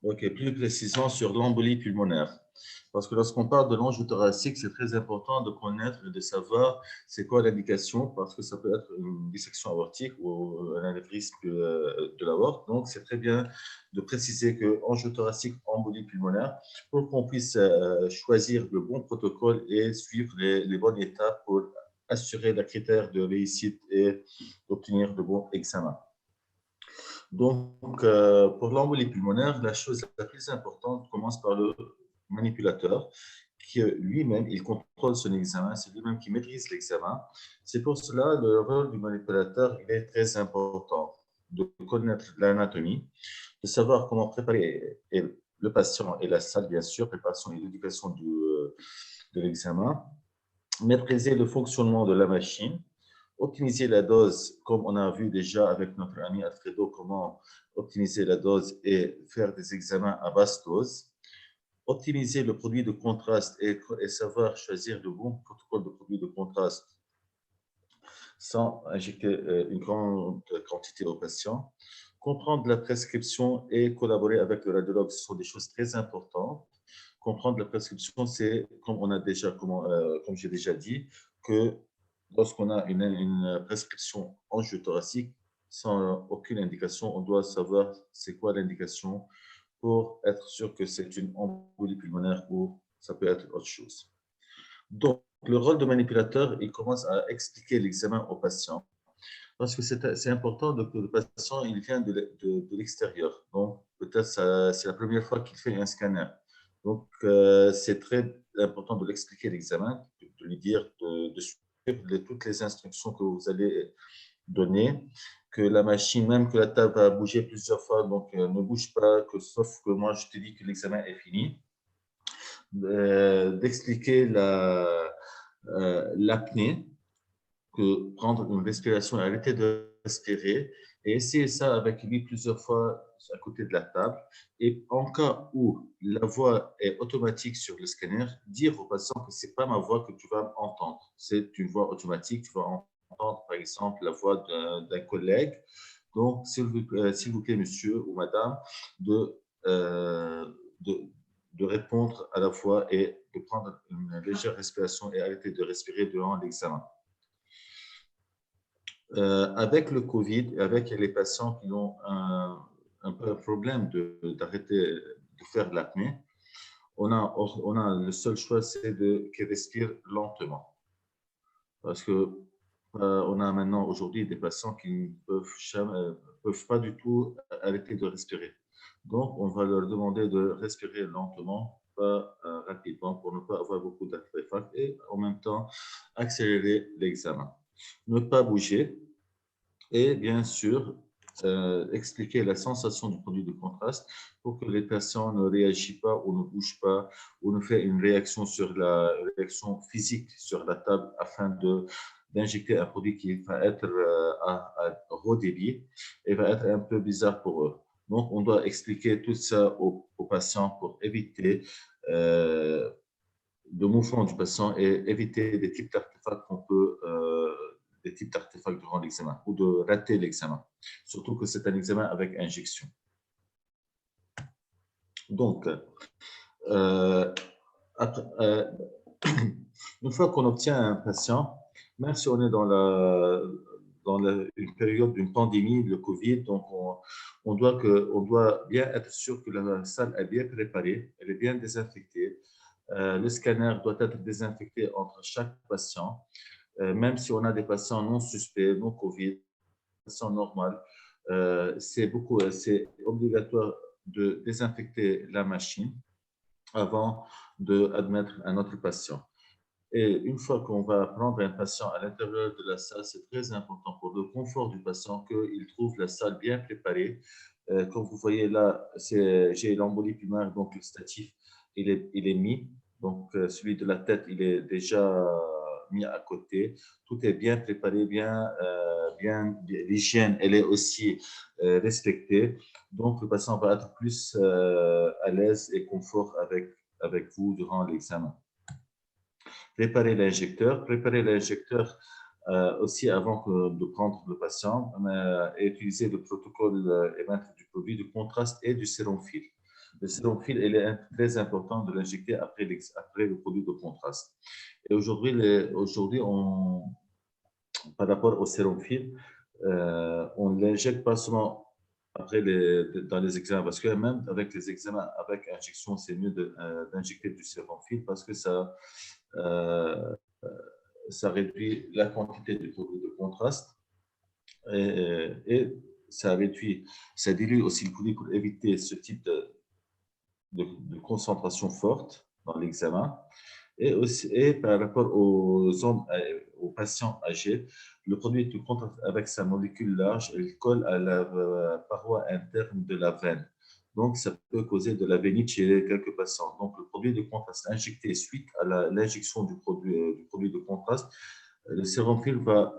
Ok, plus précisément sur l'embolie pulmonaire. Parce que lorsqu'on parle de l'ange thoracique, c'est très important de connaître et de savoir c'est quoi l'indication, parce que ça peut être une dissection aortique ou un anévrisme de l'aorte. Donc, c'est très bien de préciser que ange thoracique, embolie pulmonaire, pour qu'on puisse choisir le bon protocole et suivre les bonnes étapes pour assurer les critères de réussite et obtenir de bons examens. Donc, pour l'embolie pulmonaire, la chose la plus importante commence par le manipulateur, qui lui-même, il contrôle son examen, c'est lui-même qui maîtrise l'examen. C'est pour cela le rôle du manipulateur, il est très important de connaître l'anatomie, de savoir comment préparer le patient et la salle, bien sûr, préparation et éducation de l'examen, maîtriser le fonctionnement de la machine, optimiser la dose, comme on a vu déjà avec notre ami Alfredo, comment optimiser la dose et faire des examens à basse dose, optimiser le produit de contraste et savoir choisir le bon protocole de produit de contraste sans injecter une grande quantité aux patients, comprendre la prescription et collaborer avec le radiologue, ce sont des choses très importantes. Comprendre la prescription, c'est, comme on a déjà, comme j'ai déjà dit, que lorsqu'on a une prescription angio-thoracique, sans aucune indication, on doit savoir c'est quoi l'indication pour être sûr que c'est une embolie pulmonaire ou ça peut être autre chose. Donc, le rôle de manipulateur, il commence à expliquer l'examen au patient parce que c'est important que le patient il vient de l'extérieur. Donc, peut-être c'est la première fois qu'il fait un scanner. Donc, c'est très important de l'expliquer l'examen, de lui dire de suivre toutes les instructions que vous allez donner, que la machine, même que la table va bouger plusieurs fois, donc ne bouge pas, sauf que moi je te dis que l'examen est fini, d'expliquer l'apnée, que prendre une respiration et arrêter de respirer et essayer ça avec lui plusieurs fois à côté de la table. Et en cas où la voix est automatique sur le scanner, dire au patient que ce n'est pas ma voix que tu vas entendre. C'est une voix automatique. Tu vas entendre, par exemple, la voix d'un collègue. Donc, s'il vous plaît, monsieur ou madame, euh, de, de répondre à la fois et de prendre une légère respiration et arrêter de respirer durant l'examen. Avec le Covid, avec les patients qui ont un peu un problème d'arrêter de faire de l'apnée, on a le seul choix, c'est qu'ils respirent lentement. Parce que on a maintenant aujourd'hui des patients qui ne peuvent pas du tout arrêter de respirer. Donc, on va leur demander de respirer lentement, pas rapidement, pour ne pas avoir beaucoup d'artefacts et en même temps accélérer l'examen. Ne pas bouger, et bien sûr, expliquer la sensation du produit de contraste pour que les patients ne réagissent pas ou ne bougent pas ou ne fait une réaction sur la réaction physique sur la table afin d'injecter un produit qui va être à haut débit et va être un peu bizarre pour eux. Donc, on doit expliquer tout ça aux patients pour éviter le mouvement du patient et éviter des types d'artefacts des types d'artefacts durant l'examen ou de rater l'examen. Surtout que c'est un examen avec injection. Donc, euh, après, une fois qu'on obtient un patient, même si on est dans une période d'une pandémie, le Covid, donc on doit bien être sûr que la salle est bien préparée, elle est bien désinfectée. Le scanner doit être désinfecté entre chaque patient. Même si on a des patients non suspects, non Covid, patients normaux, c'est obligatoire de désinfecter la machine avant d'admettre un autre patient. Et une fois qu'on va prendre un patient à l'intérieur de la salle, c'est très important pour le confort du patient qu'il trouve la salle bien préparée. Comme vous voyez là, j'ai l'embolie pulmonaire, donc le statif, il est mis. Donc, celui de la tête, il est déjà mis à côté. Tout est bien préparé, l'hygiène, elle est aussi respectée. Donc, le patient va être plus à l'aise et confort avec vous durant l'examen. Préparer l'injecteur aussi avant de prendre le patient et utiliser le protocole et mettre du produit de contraste et du sérum fil. Le sérum fil, il est très important de l'injecter après le produit de contraste. Et aujourd'hui, par rapport au sérum fil, on ne l'injecte pas seulement dans les examens, parce que même avec les examens avec injection, c'est mieux d'injecter du sérum fil parce que euh, ça réduit la quantité du produit de contraste et ça dilue aussi le produit pour éviter ce type de concentration forte dans l'examen. Et par rapport aux patients âgés, le produit de contraste avec sa molécule large, il colle à la paroi interne de la veine. Donc, ça peut causer de la vénite chez quelques patients. Donc, le produit de contraste injecté suite à l'injection du produit de contraste, le sérum fil va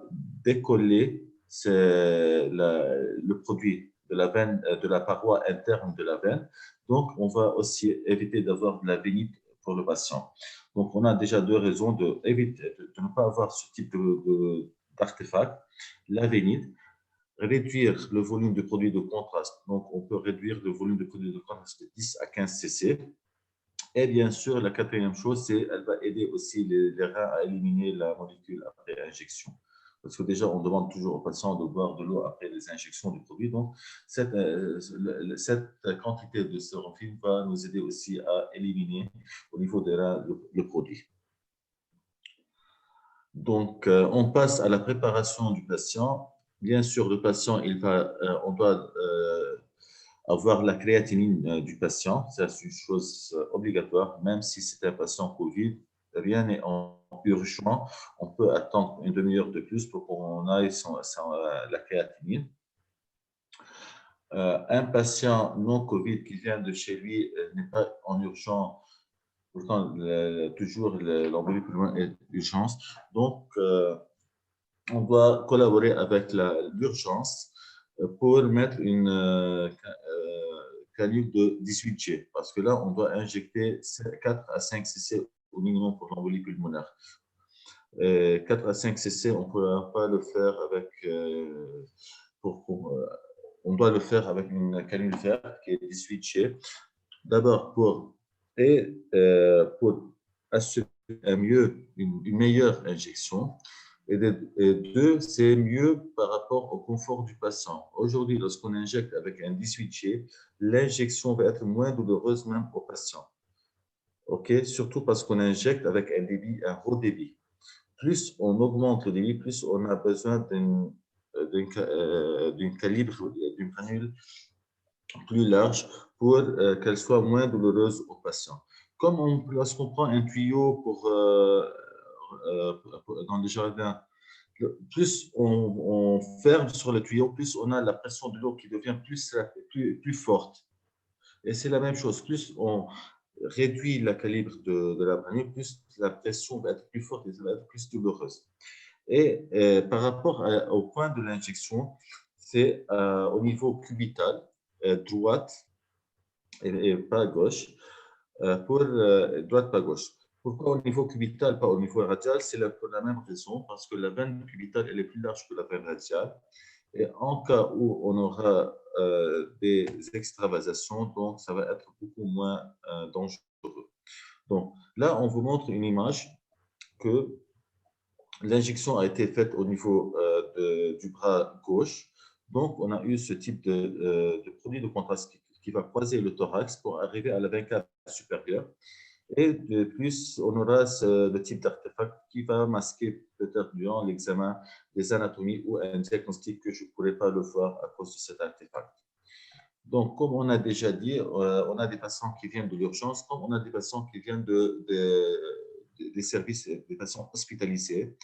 décoller le produit de la veine, de la paroi interne de la veine. Donc, on va aussi éviter d'avoir de la vénite pour le patient. Donc, on a déjà deux raisons de ne pas avoir ce type d'artefact. La vénite, réduire le volume de produit de contraste. Donc, on peut réduire le volume de produit de contraste de 10 à 15 cc. Et bien sûr, la quatrième chose, c'est qu'elle va aider aussi les reins à éliminer la molécule après injection. Parce que déjà, on demande toujours aux patients de boire de l'eau après les injections du produit. Donc, cette quantité de sérum film va nous aider aussi à éliminer au niveau des reins le produit. Donc, on passe à la préparation du patient. Bien sûr, le patient, on doit avoir la créatinine du patient. C'est une chose obligatoire, même si c'est un patient Covid. Rien n'est en urgent. On peut attendre une demi-heure de plus pour qu'on aille la créatinine. Un patient non Covid qui vient de chez lui n'est pas en urgence. Pourtant, toujours l'embolie pulmonaire est urgence. Donc, on doit collaborer avec l'urgence pour mettre une canule de 18G, parce que là, on doit injecter 4 à 5 cc au minimum pour l'embolie pulmonaire. 4 à 5 cc, on ne pourra pas le faire avec. On doit le faire avec une canule verte qui est 18G. D'abord, pour assurer une meilleure injection. Et deux, c'est mieux par rapport au confort du patient. Aujourd'hui, lorsqu'on injecte avec un 18G, l'injection va être moins douloureuse même au patient. OK? Surtout parce qu'on injecte avec un haut débit. Plus on augmente le débit, plus on a besoin d'une calibre, d'une canule plus large pour qu'elle soit moins douloureuse au patient. Comme lorsqu'on prend un tuyau dans le jardin, plus on ferme sur le tuyau, plus on a la pression de l'eau qui devient plus forte. Et c'est la même chose, plus on réduit la calibre de la granule, plus la pression va être plus forte et ça va être plus douloureuse. Et par rapport au point de l'injection, c'est au niveau cubital, droite et pas gauche, droite, pas gauche. Pourquoi au niveau cubital, pas au niveau radial? C'est pour la même raison, parce que la veine cubitale, elle est plus large que la veine radiale. Et en cas où on aura des extravasations, donc ça va être beaucoup moins dangereux. Donc là, on vous montre une image que l'injection a été faite au niveau du bras gauche. Donc, on a eu ce type de produit de contraste qui va croiser le thorax pour arriver à la veine cave supérieure. Et de plus, on aura le type d'artefact qui va masquer peut-être durant l'examen des anatomies ou un diagnostic que je ne pourrais pas le voir à cause de cet artefact. Donc, comme on a déjà dit, on a des patients qui viennent de l'urgence, comme on a des patients qui viennent des services, des patients hospitalisés,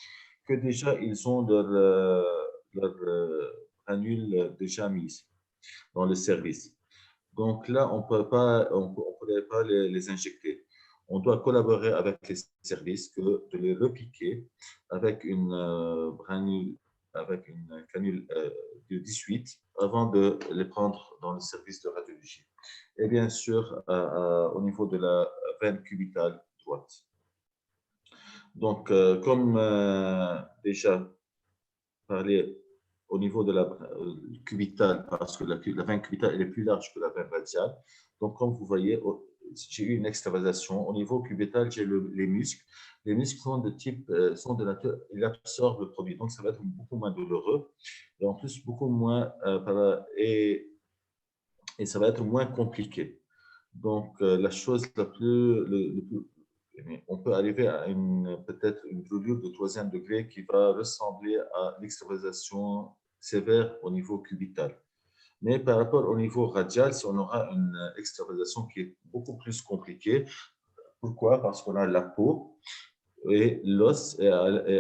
que déjà ils ont leur granule déjà mise dans le service. Donc là, on pourrait pas les injecter. On doit collaborer avec les services de les repiquer avec une granule, avec une canule de 18 avant de les prendre dans le service de radiologie. Et bien sûr, au niveau de la veine cubitale droite. Donc, comme déjà parlé au niveau de la cubitale, parce que la veine cubitale elle est plus large que la veine radiale. Donc, comme vous voyez, j'ai eu une extravasation. Au niveau cubital, j'ai les muscles. Les muscles sont de type, sont de nature, ils absorbent le produit. Donc, ça va être beaucoup moins douloureux et en plus beaucoup moins, et ça va être moins compliqué. Donc, la chose la plus, on peut arriver à peut-être une brûlure de troisième degré qui va ressembler à l'extravasation sévère au niveau cubital. Mais par rapport au niveau radial, si on aura une extravasation qui est beaucoup plus compliquée, pourquoi? Parce qu'on a la peau et l'os, et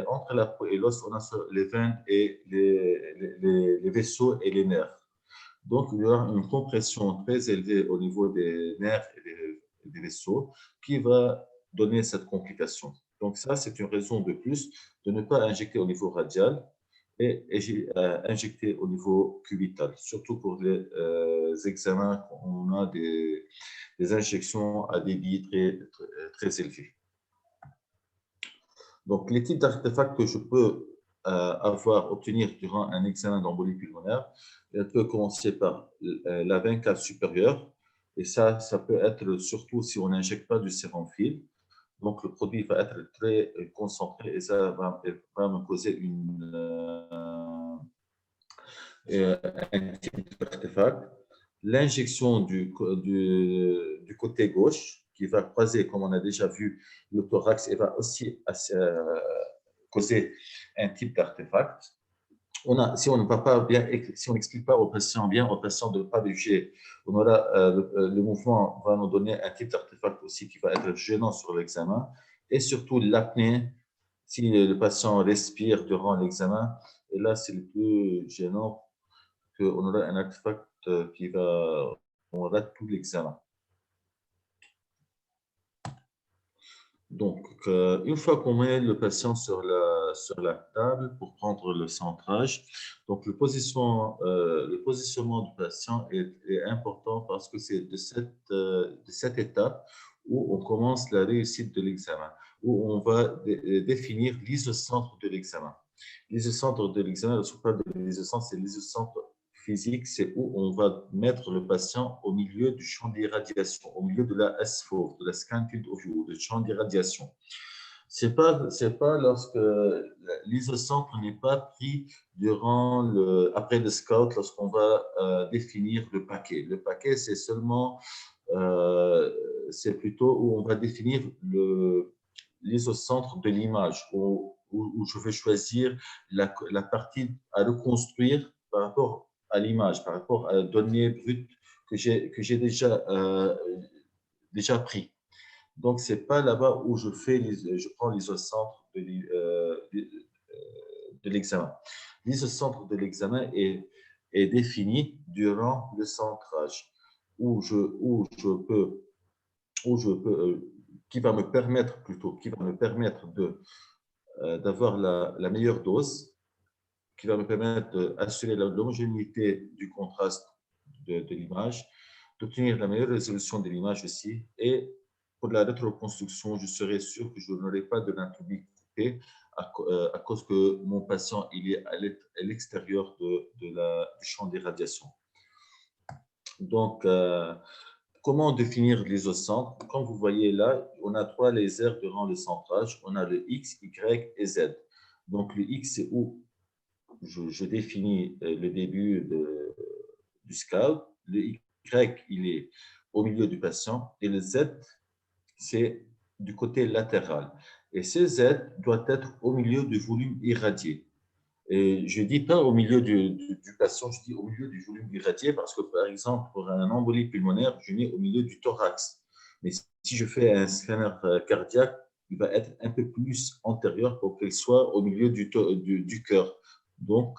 entre la peau et l'os, on a les veines et les vaisseaux et les nerfs. Donc, il y aura une compression très élevée au niveau des nerfs et des vaisseaux qui va donner cette complication. Donc, ça, c'est une raison de plus de ne pas injecter au niveau radial et injecter au niveau cubital, surtout pour les examens où on a des injections à débit très élevé. Donc, les types d'artefacts que je peux obtenir durant un examen d'embolie pulmonaire, elle peut commencer par la veine cave supérieure, et ça peut être surtout si on n'injecte pas du sérum fil. Donc, le produit va être très concentré et ça va me causer un type d'artefact. L'injection du côté gauche qui va croiser, comme on a déjà vu, le thorax et va aussi causer un type d'artefact. Si on ne va pas bien, si on n'explique pas au patient bien, au patient de ne pas bouger, on aura, le mouvement va nous donner un type d'artefact aussi qui va être gênant sur l'examen. Et surtout l'apnée, si le patient respire durant l'examen, et là c'est le plus gênant, qu'on aura un artefact qui va, on rate tout l'examen. Donc, une fois qu'on met le patient sur la table pour prendre le centrage, donc le positionnement du patient est important parce que c'est de cette étape où on commence la réussite de l'examen, où on va définir l'isocentre de l'examen. L'isocentre de l'examen, lorsqu'on parle de l'isocentre, c'est l'isocentre physique, c'est où on va mettre le patient au milieu du champ d'irradiation, au milieu de la S4, de la scan field of view, du champ d'irradiation. C'est pas lorsque l'isocentre n'est pas pris après le scout, lorsqu'on va définir le paquet. Le paquet, c'est seulement, c'est plutôt où on va définir l'isocentre de l'image, où je vais choisir la partie à reconstruire par rapport à l'image, par rapport à la donnée brute que j'ai déjà pris. Donc, ce n'est pas là-bas où je prends l'isocentre de l'examen. L'isocentre de l'examen est défini durant le centrage, où je peux, qui va me permettre d'avoir la meilleure dose, qui va me permettre d'assurer l'homogénéité du contraste de l'image, d'obtenir la meilleure résolution de l'image aussi. Et pour la rétroconstruction, je serai sûr que je n'aurai pas de l'inturbicité à cause que mon patient il est à l'extérieur du champ d'irradiation. Donc, comment définir l'isocentre? Comme vous voyez là, on a 3 lasers durant le centrage. On a le X, Y et Z. Donc, le X, c'est où je définis le début du scout. Le Y, il est au milieu du patient. Et le Z, c'est du côté latéral. Et ce Z doit être au milieu du volume irradié. Et je ne dis pas au milieu du patient, je dis au milieu du volume irradié parce que, par exemple, pour un embolie pulmonaire, je mets au milieu du thorax. Mais si je fais un scanner cardiaque, il va être un peu plus antérieur pour qu'il soit au milieu du cœur. Donc,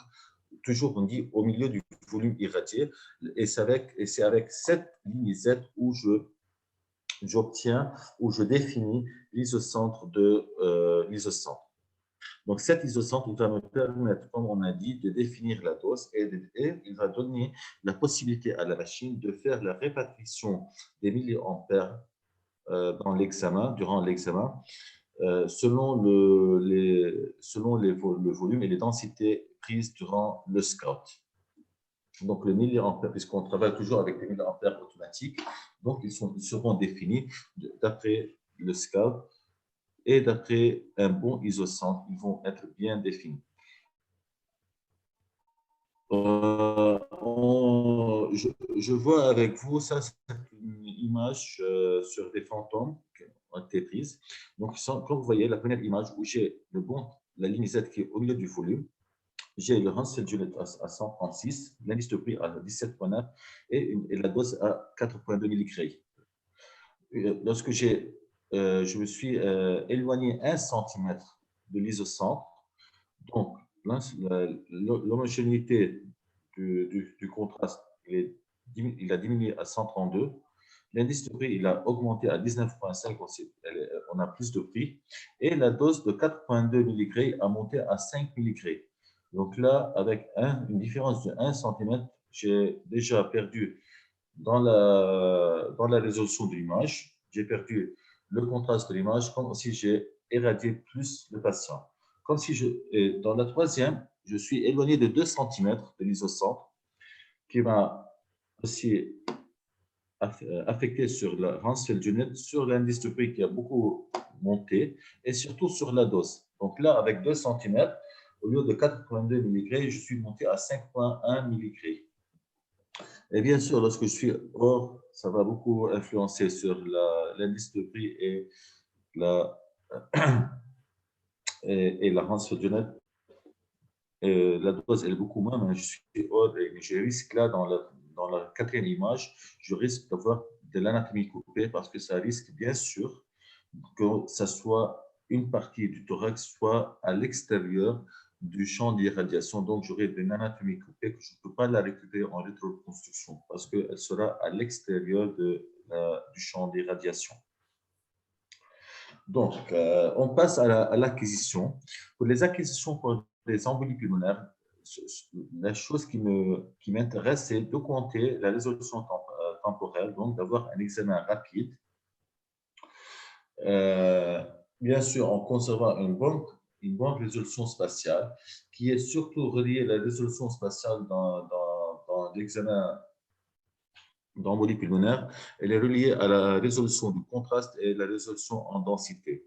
toujours on dit au milieu du volume irradié. Et c'est avec cette ligne Z où j'obtiens, où je définis l'isocentre de l'isocentre. Donc, cet isocentre, il va me permettre, comme on a dit, de définir la dose et il va donner la possibilité à la machine de faire la répartition des milliampères durant l'examen, le volume et les densités prises durant le scout. Donc, le milliampère, puisqu'on travaille toujours avec des milliampères automatiques, donc ils seront définis d'après le scout et d'après un bon isocentre. Ils vont être bien définis. Je vois avec vous, ça c'est une image sur des fantômes qui ont été prises. Donc, comme vous voyez, la première image où j'ai la ligne Z qui est au milieu du volume, j'ai le Hansel Unit à 136, l'indice de prix à 17,9 et la dose à 4,2 mg. Lorsque je me suis éloigné 1 cm de l'isocentre, donc l'homogénéité du contraste, il a diminué à 132. L'indice de prix, il a augmenté à 19,5, on a plus de prix. Et la dose de 4,2 mg a monté à 5 mg. Donc là, avec une différence de 1 cm, j'ai déjà perdu dans la résolution de l'image, j'ai perdu le contraste de l'image, comme aussi j'ai irradié plus le patient. Comme si dans la troisième, je suis éloigné de 2 cm de l'isocentre, qui m'a aussi affecté sur la Hansfeld Unit, sur l'indice de prix qui a beaucoup monté, et surtout sur la dose. Donc là, avec 2 cm, au lieu de 4,2 mg, je suis monté à 5,1 mg. Et bien sûr, lorsque je suis hors, ça va beaucoup influencer sur l'indice de prix et la, et la Hansfeld Unit. La dose elle est beaucoup moins, mais je suis hors et je risque là, dans la quatrième image, je risque d'avoir de l'anatomie coupée parce que ça risque bien sûr que ça soit une partie du thorax soit à l'extérieur du champ d'irradiation. Donc, j'aurai une anatomie coupée que je ne peux pas la récupérer en rétroconstruction parce qu'elle sera à l'extérieur du champ d'irradiation. Donc, on passe à l'acquisition. Pour les acquisitions pour les embolies pulmonaires, la chose qui m'intéresse, c'est d'augmenter la résolution temporelle, donc d'avoir un examen rapide. Bien sûr, en conservant une bonne résolution spatiale, qui est surtout reliée à la résolution spatiale dans l'examen d'embolie pulmonaire, elle est reliée à la résolution du contraste et la résolution en densité.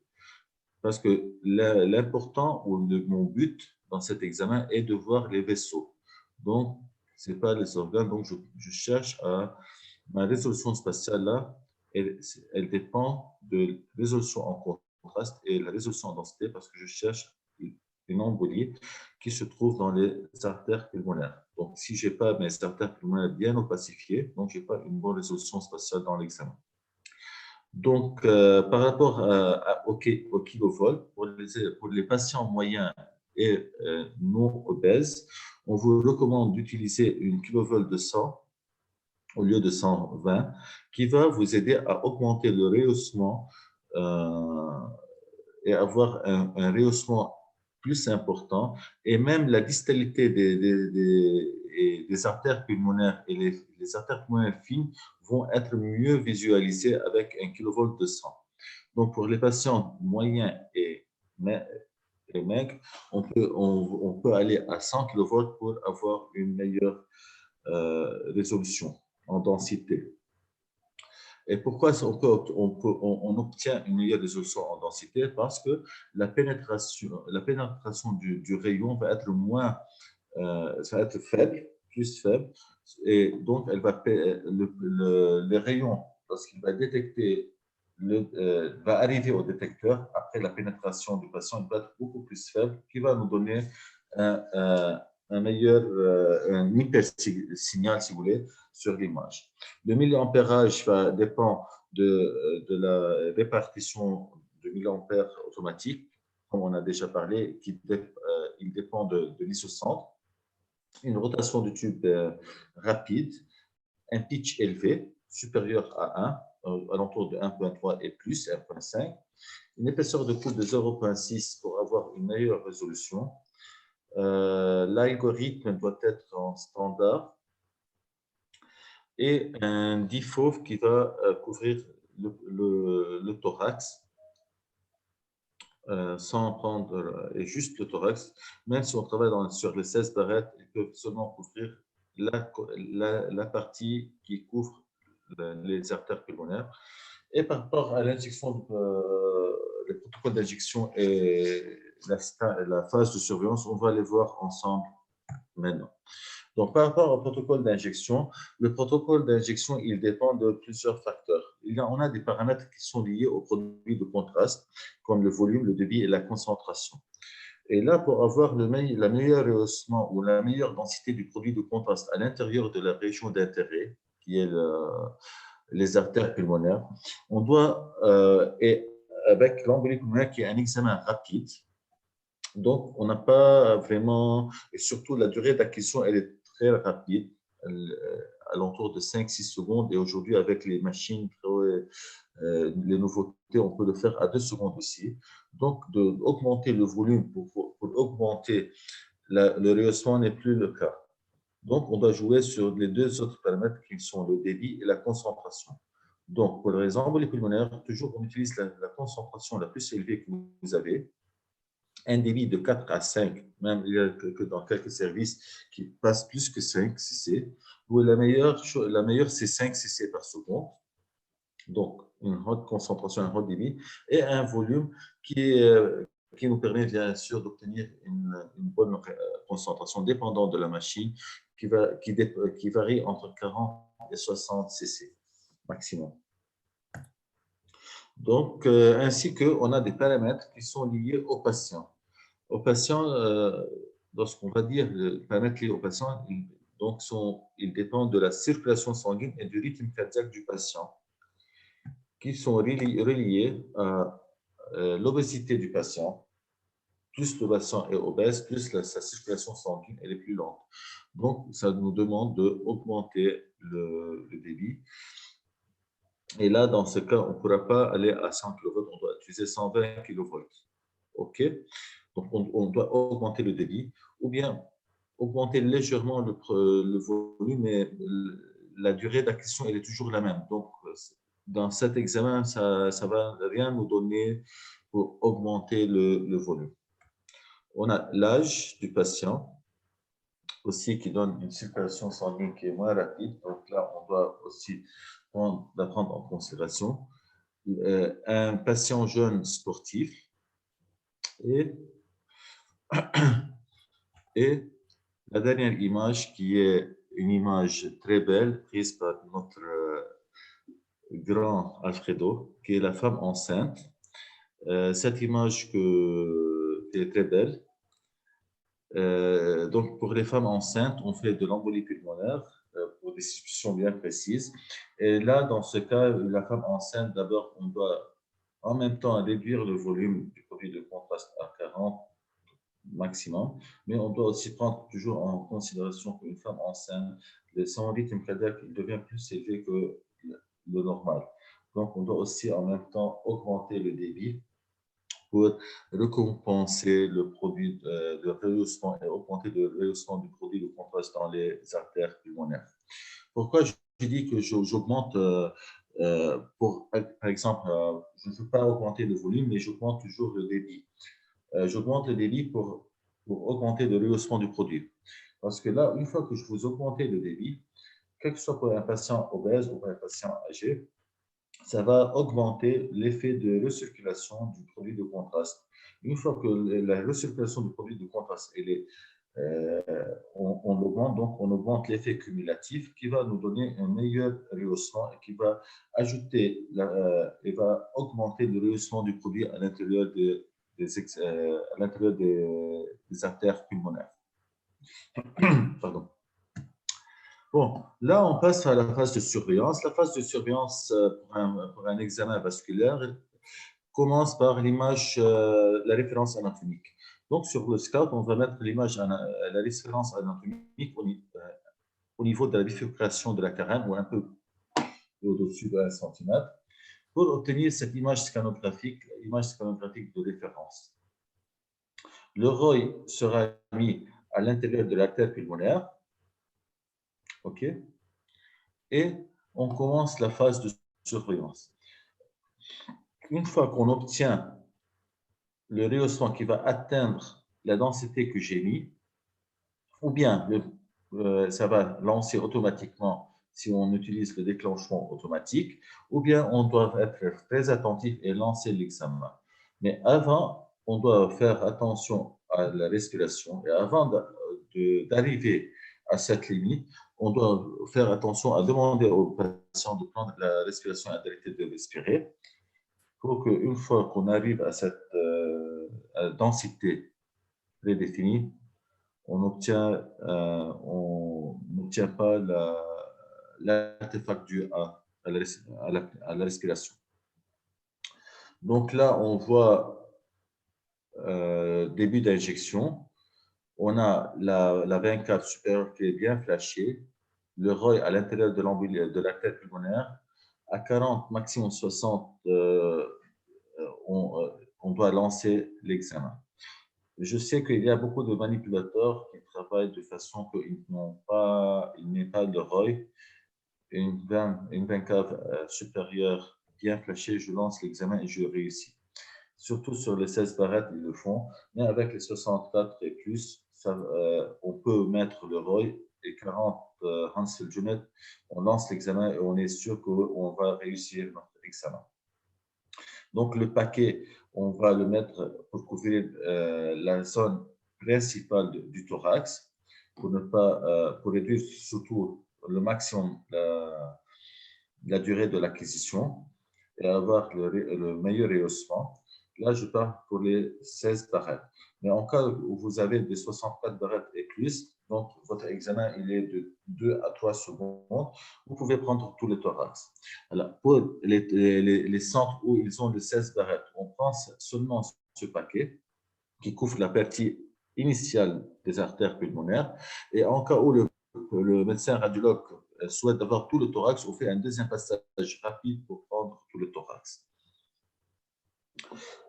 Parce que l'important ou mon but dans cet examen est de voir les vaisseaux. Donc, ce n'est pas les organes. Donc, je cherche ma résolution spatiale là, elle dépend de la résolution en contraste et la résolution en densité parce que je cherche une embolie qui se trouve dans les artères pulmonaires. Donc, si je n'ai pas mes artères pulmonaires bien opacifiées, donc je n'ai pas une bonne résolution spatiale dans l'examen. Donc, par rapport au kilovolt, pour les patients moyens et non obèses, on vous recommande d'utiliser une kilovolt de 100 au lieu de 120, qui va vous aider à augmenter le rehaussement et avoir un rehaussement plus important, et même la distalité des artères pulmonaires et les artères pulmonaires fines vont être mieux visualisées avec un kilovolt de 100. Donc, pour les patients moyens et maigres, on peut aller à 100 kV pour avoir une meilleure résolution en densité. Et pourquoi on obtient une meilleure résolution en densité? Parce que la pénétration du rayon va être ça va être faible, plus faible, et donc les rayons, lorsqu'il va détecter, va arriver au détecteur après la pénétration du patient, il va être beaucoup plus faible, qui va nous donner un meilleur, un hyper-signal, si vous voulez, sur l'image. Le milliampérage dépend de la répartition de milliampères automatique, comme on a déjà parlé, il dépend de l'isocentre, une rotation du tube rapide, un pitch élevé, supérieur à 1, alentour de 1,3 et plus, 1,5, une épaisseur de coude de 0,6 pour avoir une meilleure résolution. L'algorithme doit être en standard et un DIFOV qui va couvrir le thorax sans prendre et juste le thorax. Même si on travaille sur les 16 barrettes, ils peuvent seulement couvrir la partie qui couvre les artères pulmonaires. Et par rapport à l'injection, le protocole d'injection et la phase de surveillance, on va les voir ensemble maintenant. Donc, par rapport au protocole d'injection, le protocole d'injection, il dépend de plusieurs facteurs. On a des paramètres qui sont liés au produit de contraste, comme le volume, le débit et la concentration. Et là, pour avoir la meilleure rehaussement ou la meilleure densité du produit de contraste à l'intérieur de la région d'intérêt, qui est les artères pulmonaires, on doit, et avec l'embolie pulmonaire qui est un examen rapide, donc on n'a pas vraiment, et surtout la durée d'acquisition, elle est très rapide, à l'entour de 5-6 secondes, et aujourd'hui avec les machines, les nouveautés, on peut le faire à 2 secondes aussi. Donc d'augmenter le volume pour augmenter le rehaussement n'est plus le cas. Donc, on doit jouer sur les deux autres paramètres qui sont le débit et la concentration. Donc, pour les embolies pulmonaires, toujours on utilise la concentration la plus élevée que vous avez, un débit de 4 à 5, même il y a que dans quelques services qui passent plus que 5 cc. La meilleure c'est 5 cc par seconde. Donc, une haute concentration, un haut débit et un volume qui nous permet bien sûr d'obtenir une bonne concentration dépendant de la machine qui varie entre 40 et 60 cc maximum. Donc, ainsi qu'on a des paramètres qui sont liés au patient. Au patient, lorsqu'on va dire les paramètres liés au patient, ils dépendent de la circulation sanguine et du rythme cardiaque du patient, qui sont reliés à l'obésité du patient. Plus le patient est obèse, plus sa circulation sanguine elle est plus lente. Donc, ça nous demande d'augmenter le débit. Et là, dans ce cas, on ne pourra pas aller à 100 kV, on doit utiliser 120 kV. OK? Donc, on doit augmenter le débit ou bien augmenter légèrement le volume, mais la durée d'acquisition, elle est toujours la même. Donc, dans cet examen, ça ne va rien nous donner pour augmenter le volume. On a l'âge du patient aussi qui donne une circulation sanguine qui est moins rapide. Donc là, on doit aussi la prendre en considération. Un patient jeune sportif et, et la dernière image qui est une image très belle prise par notre grand Alfredo, qui est la femme enceinte. Cette image qui est très belle. Donc, pour les femmes enceintes, on fait de l'embolie pulmonaire pour des situations bien précises. Et là, dans ce cas, la femme enceinte, d'abord, on doit en même temps réduire le volume du produit de contraste à 40 maximum, mais on doit aussi prendre toujours en considération qu'une femme enceinte, son rythme cardiaque il devient plus élevé que le normal. Donc, on doit aussi en même temps augmenter le débit pour récompenser le produit de rehaussement et augmenter le rehaussement du produit de contraste dans les artères pulmonaires. Pourquoi je dis que j'augmente par exemple, je ne veux pas augmenter le volume, mais j'augmente toujours le débit. J'augmente le débit pour augmenter le rehaussement du produit. Parce que là, une fois que je vous augmente le débit, quel que soit pour un patient obèse ou pour un patient âgé, ça va augmenter l'effet de recirculation du produit de contraste. Une fois que la recirculation du produit de contraste, on l'augmente, donc on augmente l'effet cumulatif qui va nous donner un meilleur rehaussement et qui va ajouter et va augmenter le rehaussement du produit à l'intérieur des artères pulmonaires. Pardon. Bon, là, on passe à la phase de surveillance. La phase de surveillance pour un examen vasculaire commence par l'image, la référence anatomique. Donc, sur le scout, on va mettre la référence anatomique au niveau de la bifurcation de la carène ou un peu au-dessus de 1 cm pour obtenir cette image scanographique de référence. Le ROI sera mis à l'intérieur de l'artère pulmonaire. OK? Et on commence la phase de surveillance. Une fois qu'on obtient le rehaussement qui va atteindre la densité que j'ai mis, ou bien ça va lancer automatiquement si on utilise le déclenchement automatique, ou bien on doit être très attentif et lancer l'examen. Mais avant, on doit faire attention à la respiration et avant d'arriver à cette limite, on doit faire attention à demander aux patients de prendre la respiration et d'arrêter de respirer pour qu'une fois qu'on arrive à cette densité prédéfinie, on n'obtient pas l'artefact dû à la respiration. Donc là, on voit début d'injection. On a la veine cave supérieure qui est bien flashée, le ROI à l'intérieur de la tête pulmonaire. À 40, maximum 60, on doit lancer l'examen. Je sais qu'il y a beaucoup de manipulateurs qui travaillent de façon qu'ils n'aient pas de ROI. Une veine cave supérieure bien flashée, je lance l'examen et je réussis. Surtout sur les 16 barrettes, ils le font. Mais avec les 64 et plus, on peut mettre le ROI et 40 Hansel Junet, on lance l'examen et on est sûr qu'on va réussir notre examen. Donc, le paquet, on va le mettre pour couvrir la zone principale du thorax pour réduire surtout le maximum la durée de l'acquisition et avoir le meilleur rehaussement. Là, je pars pour les 16 barrettes. Mais en cas où vous avez des 64 barrettes et plus, donc votre examen il est de 2 à 3 secondes, vous pouvez prendre tout le thorax. Alors, pour les centres où ils ont les 16 barrettes, on prend seulement ce paquet qui couvre la partie initiale des artères pulmonaires. Et en cas où le médecin radiologue souhaite avoir tout le thorax, on fait un deuxième passage rapide pour prendre tout le thorax.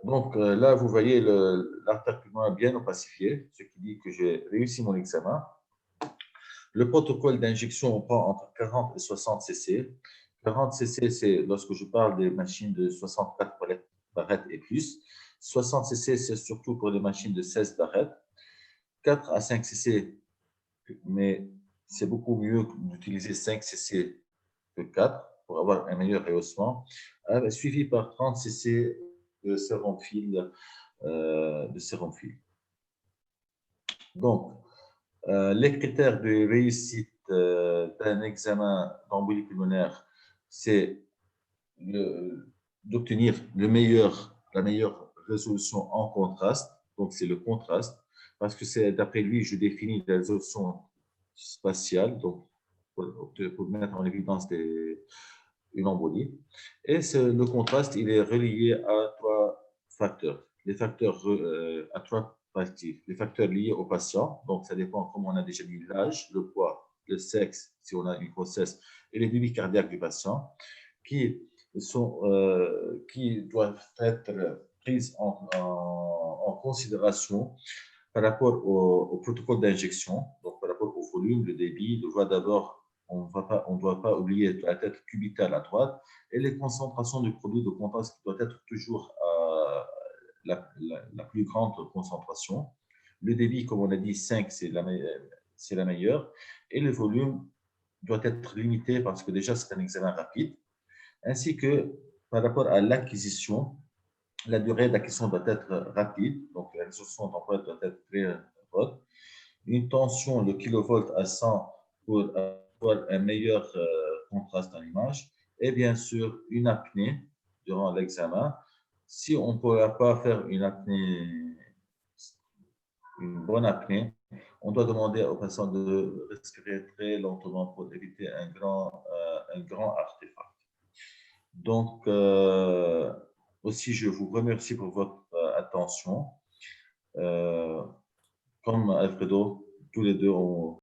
Donc là, vous voyez l'artère pulmonaire bien opacifiée, ce qui dit que j'ai réussi mon examen. Le protocole d'injection, on prend entre 40 et 60 cc. 40 cc, c'est lorsque je parle des machines de 64 barrettes et plus. 60 cc, c'est surtout pour les machines de 16 barrettes. 4 à 5 cc, mais c'est beaucoup mieux d'utiliser 5 cc que 4 pour avoir un meilleur rehaussement, suivi par 30 cc de sérum fil. Donc, les critères de réussite d'un examen d'embolie pulmonaire, c'est d'obtenir la meilleure résolution en contraste. Donc, c'est le contraste, parce que c'est d'après lui, je définis la résolution spatiale, donc pour mettre en évidence une embolie. Et le contraste, il est relié à trois facteurs. Les facteurs à trois parties. Les facteurs liés au patient, donc ça dépend, comme on a déjà dit, l'âge, le poids, le sexe, si on a une grossesse, et les débits cardiaques du patient, qui doivent être prises en considération par rapport au protocole d'injection, donc par rapport au volume, le débit, le voie d'abord, on ne doit pas oublier la tête cubitale à droite et les concentrations du produit de contraste qui doit être toujours à la plus grande concentration. Le débit, comme on a dit, 5, c'est la meilleure. Et le volume doit être limité parce que déjà, c'est un examen rapide. Ainsi que par rapport à l'acquisition, la durée d'acquisition doit être rapide, donc la résolution temporelle doit être très haute. Une tension, le kilovolt à 100 pour avoir un meilleur contraste dans l'image. Et bien sûr, une apnée durant l'examen. Si on ne pourra pas faire une bonne apnée, on doit demander au patient de respirer très lentement pour éviter un grand artefact. Donc, aussi, je vous remercie pour votre attention. Comme Alfredo, tous les deux ont